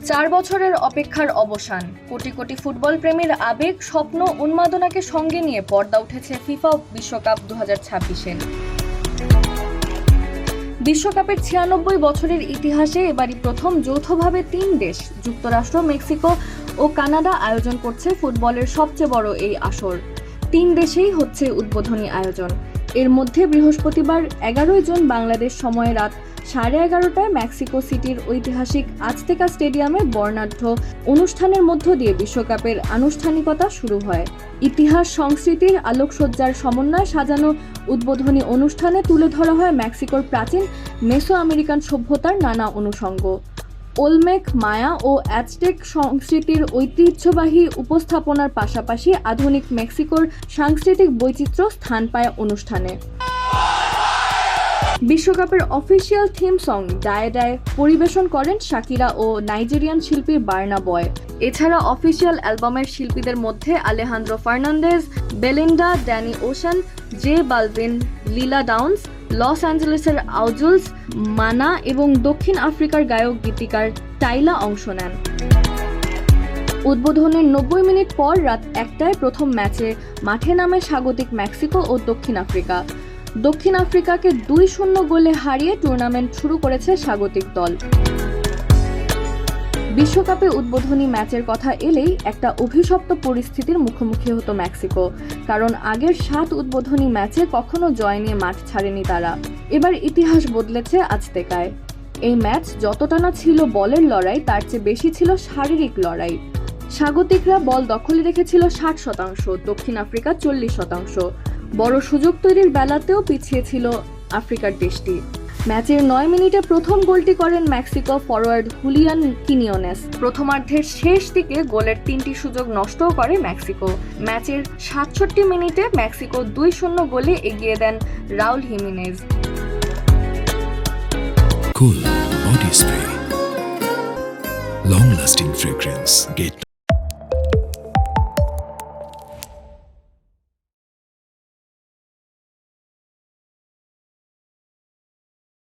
4 বছরের অপেক্ষার অবসান, কোটি কোটি ফুটবল প্রেমীর আবেগ, স্বপ্ন, উন্মাদনাকে সঙ্গে নিয়ে পর্দা উঠেছে ফিফা বিশ্বকাপ 2026-এর। বিশ্বকাপের 96 বছরের ইতিহাসে এবারই প্রথম যৌথভাবে 3 দেশ যুক্তরাষ্ট্র, মেক্সিকো ও কানাডা আয়োজন করছে ফুটবলের সবচেয়ে বড় এই আসর। 3 দেশেই হচ্ছে উদ্বোধনী আয়োজন। এর মধ্যে বৃহস্পতিবার 11 জুন বাংলাদেশ সময় রাত 11:30টায় মেক্সিকো সিটির ঐতিহাসিক আজতেকা স্টেডিয়ামে বর্ণাঢ্য অনুষ্ঠানের মধ্য দিয়ে বিশ্বকাপের আনুষ্ঠানিকতা শুরু হয়। ইতিহাস সংস্কৃতির আলোকসজ্জার সমন্বয়ে সাজানো উদ্বোধনী অনুষ্ঠানে তুলে ধরা হয় মেক্সিকোর প্রাচীন মেসো আমেরিকান সভ্যতার নানা অনুষঙ্গ। ওলমেক, মায়া ও অ্যাজটেক সংস্কৃতির ঐতিহ্যবাহী উপস্থাপনার পাশাপাশি আধুনিক মেক্সিকোর সাংস্কৃতিক বৈচিত্র্য স্থান পায় অনুষ্ঠানে। বিশ্বকাপের official theme song Dai Dai পরিবেশন করেন শাকিরা ও নাইজেরিয়ান শিল্পী বার্না বয়। এছাড়া অফিসিয়াল অ্যালবামের শিল্পীদের মধ্যে Alejandro Fernandez, Belinda, Danny Ocean, J Balvin, Lila Downs, লস অ্যাঞ্জেলেসের আউজুলস, মানা এবং দক্ষিণ আফ্রিকার গায়ক গীতিকার টাইলা অংশ নেন। উদ্বোধনের 90 মিনিট পর রাত 1টায় প্রথম ম্যাচে মাঠে নামে স্বাগতিক মেক্সিকো ও দক্ষিণ আফ্রিকা। দক্ষিণ আফ্রিকাকে 2-0 গোলে হারিয়ে টুর্নামেন্ট শুরু করেছে স্বাগতিক দল। বিশ্বকাপে উদ্বোধনী ম্যাচের কথা এলেই একটা অভিশপ্ত পরিস্থিতির মুখোমুখি হতো মেক্সিকো, কারণ আগের 7 উদ্বোধনী ম্যাচে কখনো জয় নিয়ে মাঠ ছাড়েনি তারা। এবার ইতিহাস বদলেছে আজতেকায়। এই ম্যাচ যতটা না ছিল বলের লড়াই, তার চেয়ে বেশি ছিল শারীরিক লড়াই। স্বাগতিকরা বল দখলে রেখেছিল 60%, দক্ষিণ আফ্রিকা 40%। বড় সুযোগ তৈরির বেলাতেও পিছিয়ে ছিল আফ্রিকার দেশটি। ম্যাচের 9 মিনিটে প্রথম গোলটি করেন মেক্সিকো ফরোয়ার্ড হুলিয়ান কিনিওনেস। প্রথমার্ধের শেষ দিকে গোলের 3টি সুযোগ নষ্টও করে মেক্সিকো। ম্যাচের 67 মিনিটে মেক্সিকো 2-0 গোলে এগিয়ে দেন Raul Jimenez. Cool body spray, long lasting fragrance, get